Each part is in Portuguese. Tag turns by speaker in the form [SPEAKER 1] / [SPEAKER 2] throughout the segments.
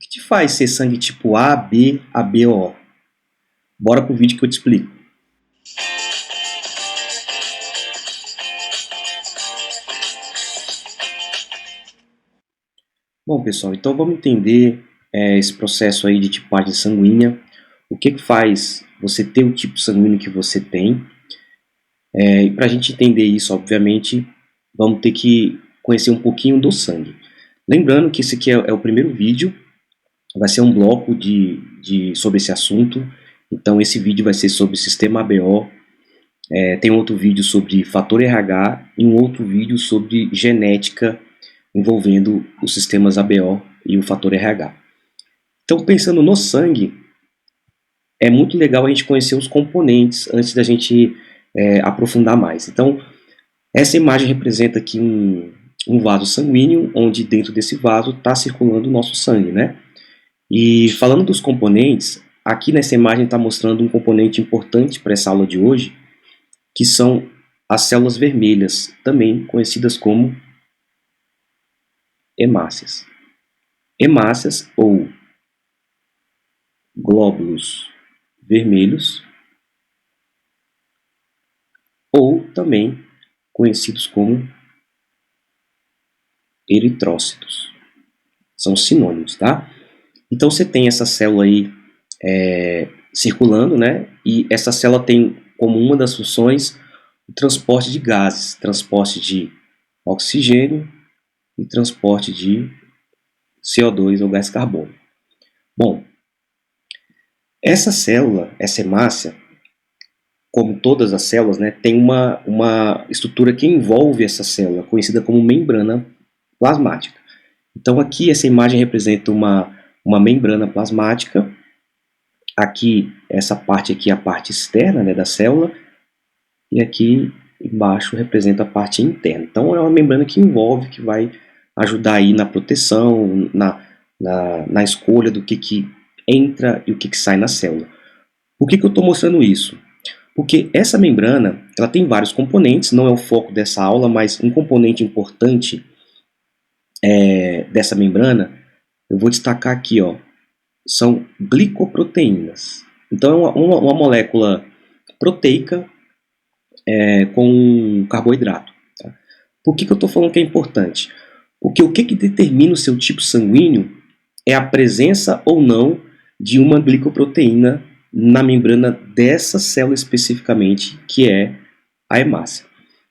[SPEAKER 1] que te faz ser sangue tipo A, B, AB ou O? Bora pro vídeo que eu te explico. Bom, pessoal, então vamos entender esse processo aí de tipagem sanguínea. O que faz você ter o tipo sanguíneo que você tem. E para a gente entender isso, obviamente, vamos ter que conhecer um pouquinho do sangue. Lembrando que esse aqui é o primeiro vídeo, vai ser um bloco sobre esse assunto. Então esse vídeo vai ser sobre o sistema ABO, tem outro vídeo sobre fator RH e um outro vídeo sobre genética envolvendo os sistemas ABO e o fator RH. Então, pensando no sangue, é muito legal a gente conhecer os componentes antes da gente aprofundar mais. Então, essa imagem representa aqui um vaso sanguíneo, onde dentro desse vaso está circulando o nosso sangue, né? E falando dos componentes, aqui nessa imagem está mostrando um componente importante para essa aula de hoje, que são as células vermelhas, também conhecidas como hemácias. Hemácias ou glóbulos vermelhos, ou também conhecidos como eritrócitos. São sinônimos, tá? Então você tem essa célula aí circulando, né? E essa célula tem como uma das funções o transporte de gases, transporte de oxigênio e transporte de CO2 ou gás carbônico. Bom, essa célula, essa hemácia, como todas as células, né, tem uma estrutura que envolve essa célula, conhecida como membrana plasmática. Então aqui essa imagem representa uma membrana plasmática. Aqui, essa parte aqui é a parte externa, né, da célula, e aqui embaixo representa a parte interna. Então é uma membrana que envolve, que vai ajudar aí na proteção, na escolha do que entra e o que sai na célula. Por que eu estou mostrando isso? Porque essa membrana, ela tem vários componentes, não é o foco dessa aula, mas um componente importante dessa membrana, eu vou destacar aqui, ó, são glicoproteínas. Então é uma molécula proteica com carboidrato. Tá? Por que eu estou falando que é importante? Porque o que determina o seu tipo sanguíneo é a presença ou não de uma glicoproteína na membrana dessa célula especificamente, que é a hemácia.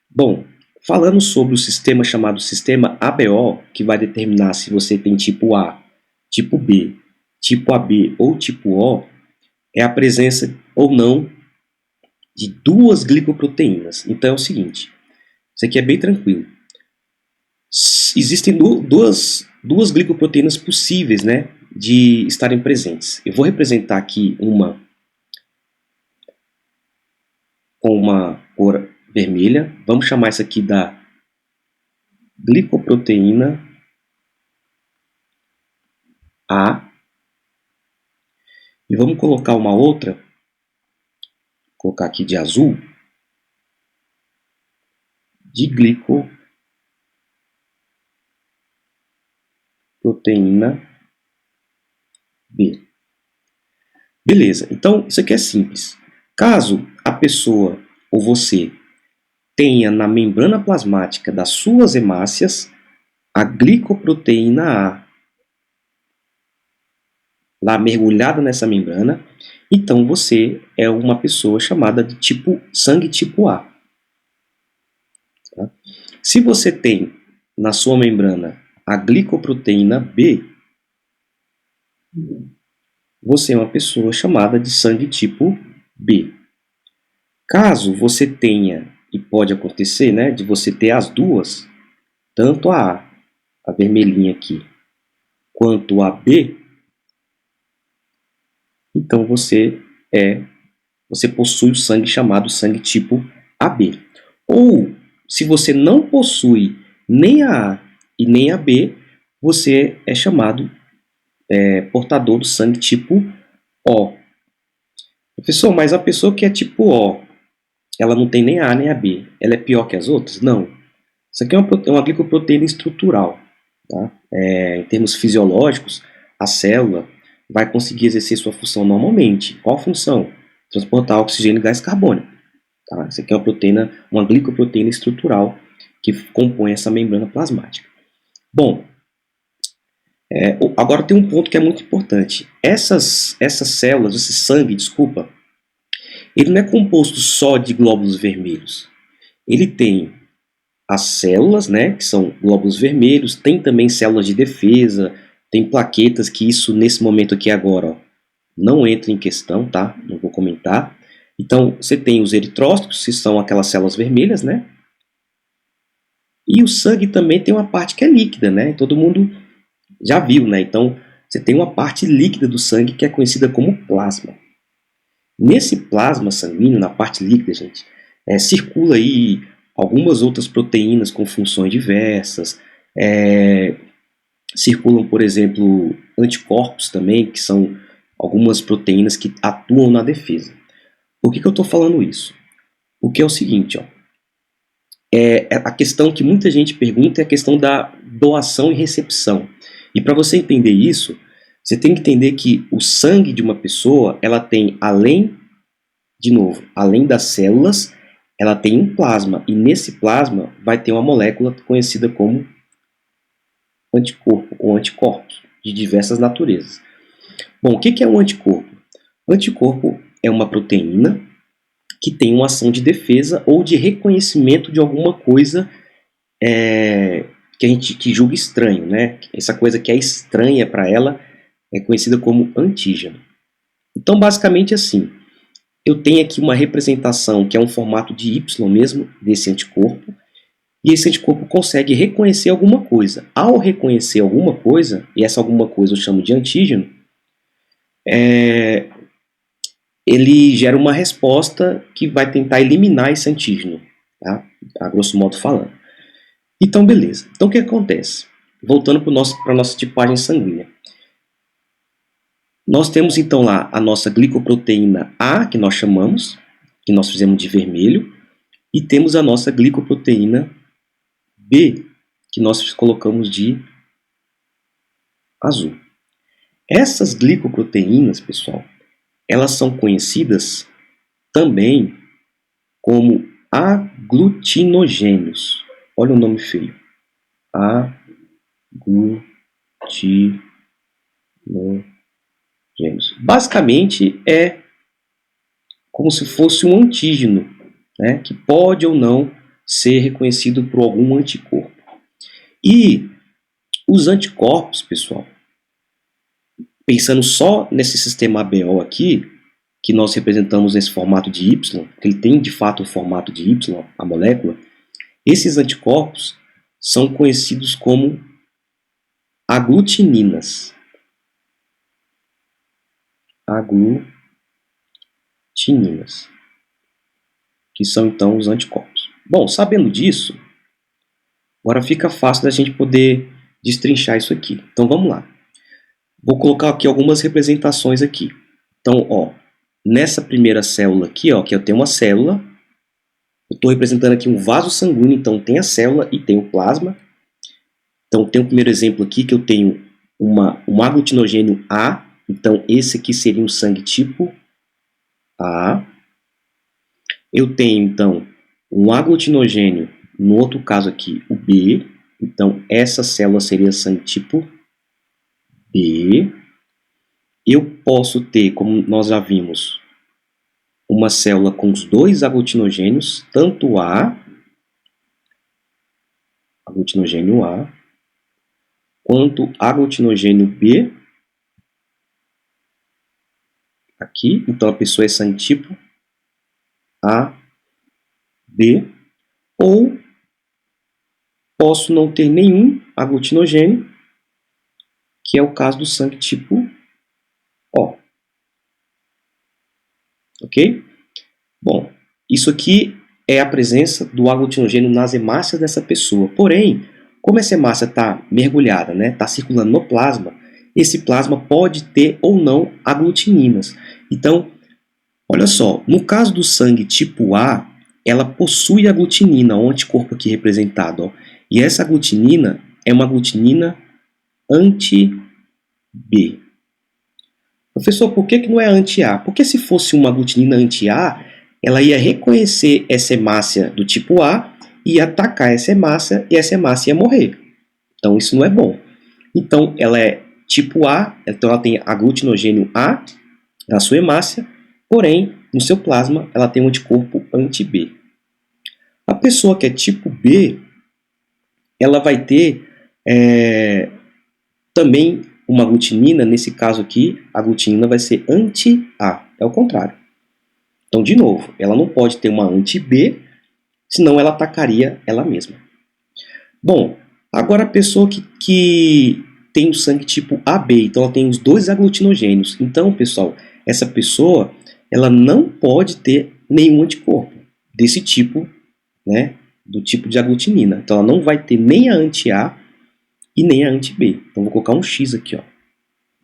[SPEAKER 1] Bom, falando sobre o sistema chamado sistema ABO, que vai determinar se você tem tipo A, tipo B, tipo AB ou tipo O, é a presença ou não de duas glicoproteínas. Então é o seguinte, isso aqui é bem tranquilo. Existem duas glicoproteínas possíveis, né, de estarem presentes. Eu vou representar aqui uma com uma cor vermelha. Vamos chamar isso aqui da glicoproteína A. E vamos colocar uma outra, vou colocar aqui de azul, de glicoproteína B. Beleza, então isso aqui é simples. Caso a pessoa ou você tenha na membrana plasmática das suas hemácias a glicoproteína A lá mergulhada nessa membrana, então você é uma pessoa chamada de sangue tipo A. Tá? Se você tem na sua membrana a glicoproteína B, você é uma pessoa chamada de sangue tipo B. Caso você tenha, e pode acontecer, né, de você ter as duas, tanto a vermelhinha aqui, quanto a B, então você possui o sangue chamado sangue tipo AB. Ou, se você não possui nem a A e nem a B, você é chamado portador do sangue tipo O. Professor, mas a pessoa que é tipo O, ela não tem nem a A nem a B, ela é pior que as outras? Não. Isso aqui é uma glicoproteína estrutural. Tá? Em termos fisiológicos, a célula vai conseguir exercer sua função normalmente. Qual função? Transportar oxigênio e gás carbônico. Tá? Isso aqui é uma proteína, uma glicoproteína estrutural que compõe essa membrana plasmática. Bom, agora tem um ponto que é muito importante. Essas células, esse sangue, desculpa, ele não é composto só de glóbulos vermelhos. Ele tem as células, né, que são glóbulos vermelhos, tem também células de defesa, tem plaquetas, que isso nesse momento aqui agora, ó, não entra em questão, tá? Não vou comentar. Então, você tem os eritrócitos, que são aquelas células vermelhas, né? E o sangue também tem uma parte que é líquida, né? Todo mundo já viu, né? Então, você tem uma parte líquida do sangue que é conhecida como plasma. Nesse plasma sanguíneo, na parte líquida, gente, circula aí algumas outras proteínas com funções diversas, circulam, por exemplo, anticorpos também, que são algumas proteínas que atuam na defesa. Por que eu estou falando isso? Porque é o seguinte, ó, a questão que muita gente pergunta é a questão da doação e recepção. E para você entender isso, você tem que entender que o sangue de uma pessoa, ela tem além das células, ela tem um plasma. E nesse plasma vai ter uma molécula conhecida como anticorpo ou anticorpos, de diversas naturezas. Bom, o que é um anticorpo? O anticorpo é uma proteína que tem uma ação de defesa ou de reconhecimento de alguma coisa que a gente julga estranho, né? Essa coisa que é estranha para ela é conhecida como antígeno. Então, basicamente assim, eu tenho aqui uma representação que é um formato de Y mesmo, desse anticorpo, e esse anticorpo consegue reconhecer alguma coisa. Ao reconhecer alguma coisa, e essa alguma coisa eu chamo de antígeno, ele gera uma resposta que vai tentar eliminar esse antígeno, tá? A grosso modo falando. Então, beleza. Então, o que acontece? Voltando para a nossa tipagem sanguínea. Nós temos, então, lá a nossa glicoproteína A, que nós chamamos, que nós fizemos de vermelho, e temos a nossa glicoproteína B, que nós colocamos de azul. Essas glicoproteínas, pessoal, elas são conhecidas também como aglutinogênios. Olha o nome feio. Aglutinogênios. Basicamente é como se fosse um antígeno, né, que pode ou não ser reconhecido por algum anticorpo. E os anticorpos, pessoal, pensando só nesse sistema ABO aqui, que nós representamos nesse formato de Y, que ele tem de fato o formato de Y, a molécula, esses anticorpos são conhecidos como aglutininas. Aglutininas, que são então os anticorpos. Bom, sabendo disso, agora fica fácil da gente poder destrinchar isso aqui. Então vamos lá. Vou colocar aqui algumas representações aqui. Então, ó, nessa primeira célula aqui, ó, que eu tenho uma célula, eu estou representando aqui um vaso sanguíneo, então tem a célula e tem o plasma. Então tem o primeiro exemplo aqui que eu tenho um aglutinogênio A, então esse aqui seria um sangue tipo A. Eu tenho então um aglutinogênio, no outro caso aqui o B, então essa célula seria sangue tipo B. Eu posso ter, como nós já vimos, uma célula com os dois aglutinogênios, tanto aglutinogênio A, quanto aglutinogênio B, aqui, então a pessoa é sangue tipo A, B, ou posso não ter nenhum aglutinogênio, que é o caso do sangue tipo O. Ok? Bom, isso aqui é a presença do aglutinogênio nas hemácias dessa pessoa. Porém, como essa hemácia está mergulhada, né, está circulando no plasma, esse plasma pode ter ou não aglutininas. Então, olha só, no caso do sangue tipo A, ela possui aglutinina, o anticorpo aqui representado. Ó, e essa aglutinina é uma aglutinina anti-B. B. Professor, por que não é anti-A? Porque se fosse uma aglutinina anti-A, ela ia reconhecer essa hemácia do tipo A, ia atacar essa hemácia e essa hemácia ia morrer. Então isso não é bom. Então ela é tipo A, então ela tem aglutinogênio A na sua hemácia, porém no seu plasma ela tem um anticorpo anti-B. A pessoa que é tipo B, ela vai ter também uma aglutinina, nesse caso aqui, a aglutinina vai ser anti-A, é o contrário. Então, de novo, ela não pode ter uma anti-B, senão ela atacaria ela mesma. Bom, agora a pessoa que tem o sangue tipo AB, então ela tem os dois aglutinogênios. Então, pessoal, essa pessoa ela não pode ter nenhum anticorpo desse tipo, né, do tipo de aglutinina. Então, ela não vai ter nem a anti-A e nem a anti-B. Então, vou colocar um X aqui, ó.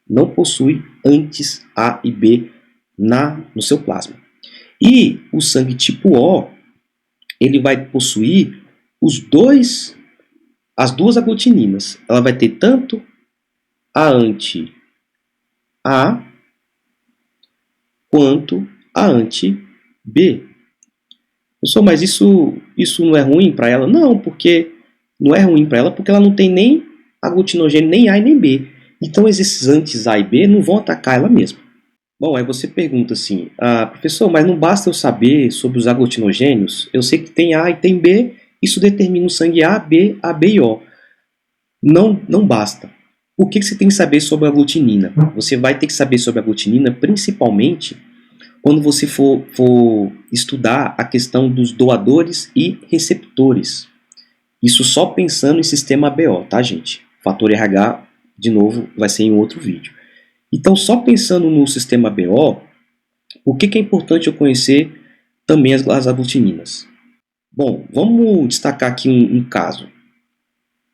[SPEAKER 1] Não possui antes A e B no seu plasma. E o sangue tipo O, ele vai possuir as duas aglutininas. Ela vai ter tanto a anti-A quanto a anti-B. Pessoal, mas isso não é ruim para ela? Não, porque não é ruim para ela porque ela não tem nem aglutinogênio, nem A e nem B. Então esses anti-A e B não vão atacar ela mesma. Bom, aí você pergunta assim, professor, mas não basta eu saber sobre os aglutinogênios? Eu sei que tem A e tem B, isso determina o sangue A, B e O. Não basta. O que você tem que saber sobre a aglutinina? Você vai ter que saber sobre a aglutinina principalmente quando você for estudar a questão dos doadores e receptores. Isso só pensando em sistema ABO, tá, gente? Fator RH, de novo, vai ser em outro vídeo. Então, só pensando no sistema ABO, o que é importante eu conhecer também as aglutininas? Bom, vamos destacar aqui um caso.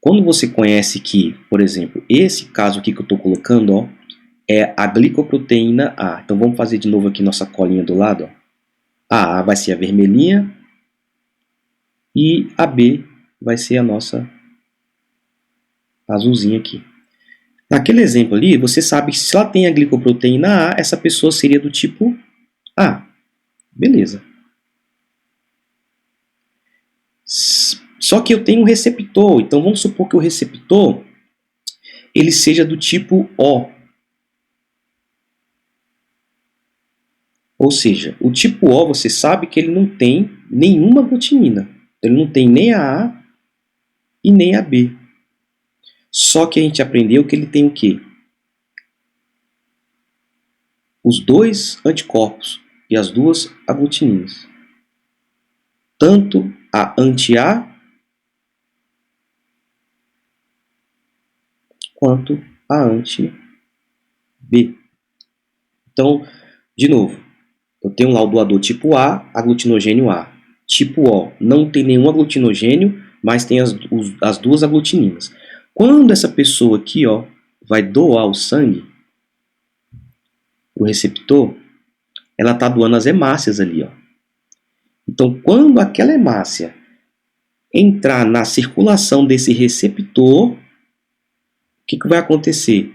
[SPEAKER 1] Quando você conhece que, por exemplo, esse caso aqui que eu estou colocando, ó, é a glicoproteína A. Então vamos fazer de novo aqui nossa colinha do lado. Ó. A vai ser a vermelhinha e a B vai ser a nossa azulzinha aqui. Naquele exemplo ali, você sabe que se ela tem a glicoproteína A, essa pessoa seria do tipo A. Beleza. Só que eu tenho um receptor, então vamos supor que o receptor ele seja do tipo O. Ou seja, o tipo O você sabe que ele não tem nenhuma aglutinina. Ele não tem nem a A e nem a B. Só que a gente aprendeu que ele tem o quê? Os dois anticorpos e as duas aglutininas. Tanto a anti-A quanto a anti-B. Então, de novo, eu tenho lá o doador tipo A, aglutinogênio A. Tipo O, não tem nenhum aglutinogênio, mas tem as duas aglutininas. Quando essa pessoa aqui, ó, vai doar o sangue, o receptor, ela está doando as hemácias ali, ó. Então, quando aquela hemácia entrar na circulação desse receptor, o que vai acontecer?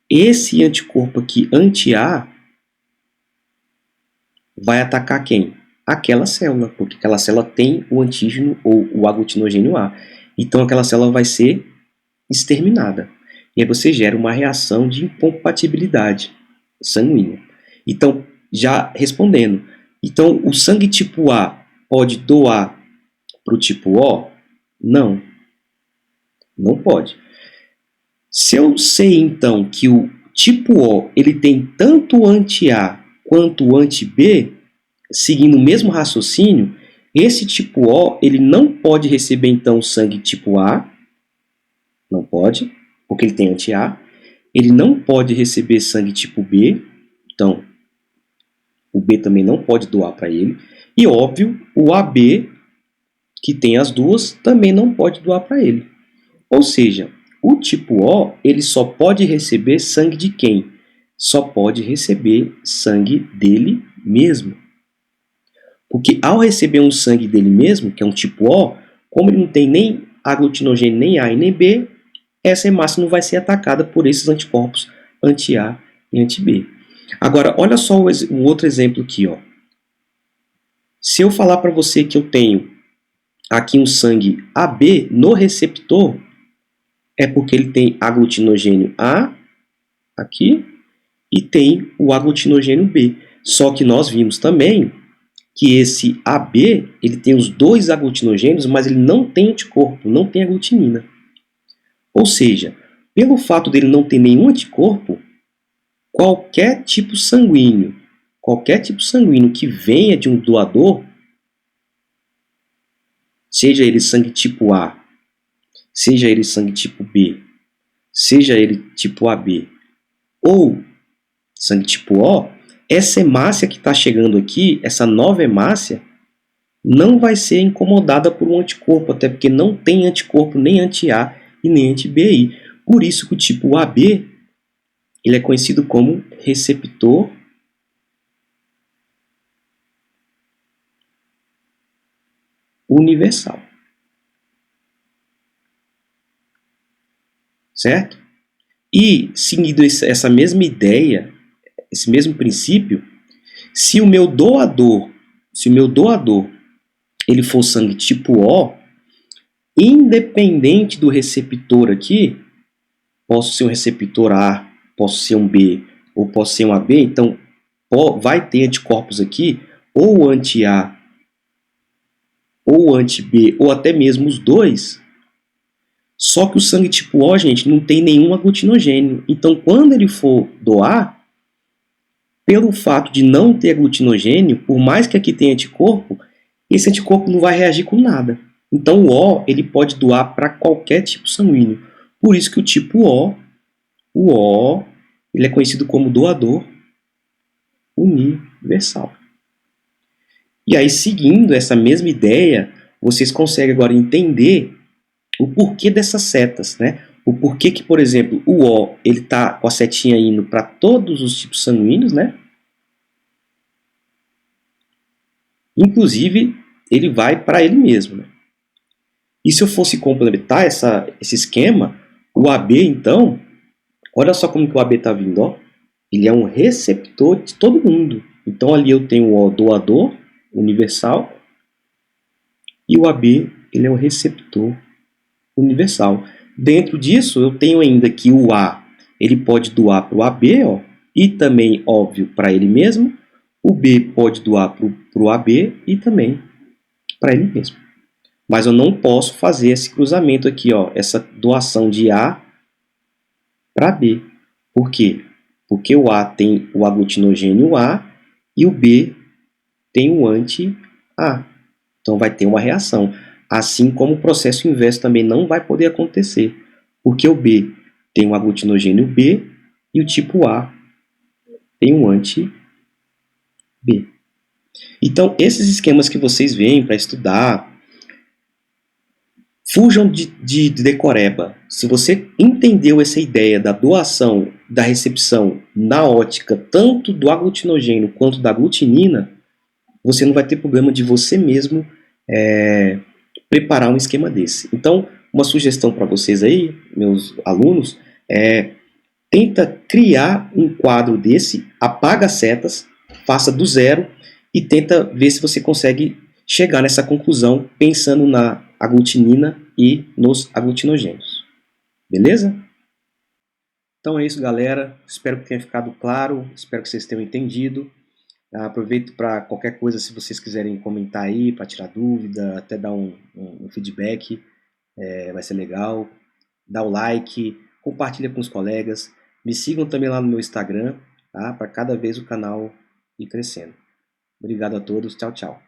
[SPEAKER 1] Esse anticorpo aqui, anti-A, vai atacar quem? Aquela célula, porque aquela célula tem o antígeno ou o aglutinogênio A. Então, aquela célula vai ser exterminada. E aí você gera uma reação de incompatibilidade sanguínea. Então, já respondendo, então o sangue tipo A pode doar para o tipo O? Não. Não pode. Se eu sei então que o tipo O ele tem tanto anti-A quanto anti-B, seguindo o mesmo raciocínio, esse tipo O ele não pode receber então sangue tipo A, não pode, porque ele tem anti-A. Ele não pode receber sangue tipo B, então o B também não pode doar para ele. E óbvio, o AB, que tem as duas, também não pode doar para ele. Ou seja, o tipo O ele só pode receber sangue de quem? Só pode receber sangue dele mesmo. Porque ao receber um sangue dele mesmo, que é um tipo O, como ele não tem nem aglutinogênio, nem A e nem B, essa hemácia não vai ser atacada por esses anticorpos anti-A e anti-B. Agora, olha só o outro exemplo aqui, ó. Se eu falar para você que eu tenho aqui um sangue AB no receptor, é porque ele tem aglutinogênio A aqui e tem o aglutinogênio B. Só que nós vimos também que esse AB, ele tem os dois aglutinogênios, mas ele não tem anticorpo, não tem aglutinina. Ou seja, pelo fato dele não ter nenhum anticorpo, qualquer tipo sanguíneo que venha de um doador, seja ele sangue tipo A, seja ele sangue tipo B, seja ele tipo AB, ou sangue tipo O, essa hemácia que está chegando aqui, essa nova hemácia, não vai ser incomodada por um anticorpo, até porque não tem anticorpo nem anti-A e nem anti-B aí. Por isso que o tipo AB ele é conhecido como receptor universal. Certo? E, seguindo essa mesma ideia, esse mesmo princípio, se o meu doador ele for sangue tipo O, independente do receptor aqui, posso ser um receptor A, posso ser um B, ou posso ser um AB, então vai ter anticorpos aqui, ou anti-A, ou anti-B, ou até mesmo os dois. Só que o sangue tipo O, gente, não tem nenhum aglutinogênio. Então, quando ele for doar, pelo fato de não ter aglutinogênio, por mais que aqui tenha anticorpo, esse anticorpo não vai reagir com nada. Então, o O ele pode doar para qualquer tipo sanguíneo. Por isso que o tipo O, ele é conhecido como doador universal. E aí, seguindo essa mesma ideia, vocês conseguem agora entender o porquê dessas setas, né? O porquê que, por exemplo, o O ele está com a setinha indo para todos os tipos sanguíneos, né? Inclusive, ele vai para ele mesmo. Né? E se eu fosse complementar esse esquema, o AB, então, olha só como que o AB está vindo. Ó. Ele é um receptor de todo mundo. Então, ali eu tenho o doador universal e o AB ele é um receptor universal. Dentro disso, eu tenho ainda que o A ele pode doar para o AB ó, e também, óbvio, para ele mesmo. O B pode doar para o AB e também para ele mesmo. Mas eu não posso fazer esse cruzamento aqui, ó, essa doação de A para B. Por quê? Porque o A tem o aglutinogênio A e o B tem o anti-A. Então vai ter uma reação. Assim como o processo inverso também não vai poder acontecer. Porque o B tem o aglutinogênio B e o tipo A tem o anti-B. Então, esses esquemas que vocês veem para estudar, fujam de decoreba. Se você entendeu essa ideia da doação, da recepção na ótica, tanto do aglutinogênio quanto da aglutinina, você não vai ter problema de você mesmo preparar um esquema desse. Então, uma sugestão para vocês aí, meus alunos, tenta criar um quadro desse, apaga as setas, faça do zero e tenta ver se você consegue chegar nessa conclusão pensando na aglutinina e nos aglutinogênios. Beleza? Então é isso, galera. Espero que tenha ficado claro, espero que vocês tenham entendido. Aproveito para qualquer coisa, se vocês quiserem comentar aí, para tirar dúvida, até dar um feedback, vai ser legal. Dá o like, compartilha com os colegas. Me sigam também lá no meu Instagram, tá? Para cada vez o canal ir crescendo. Obrigado a todos, tchau, tchau.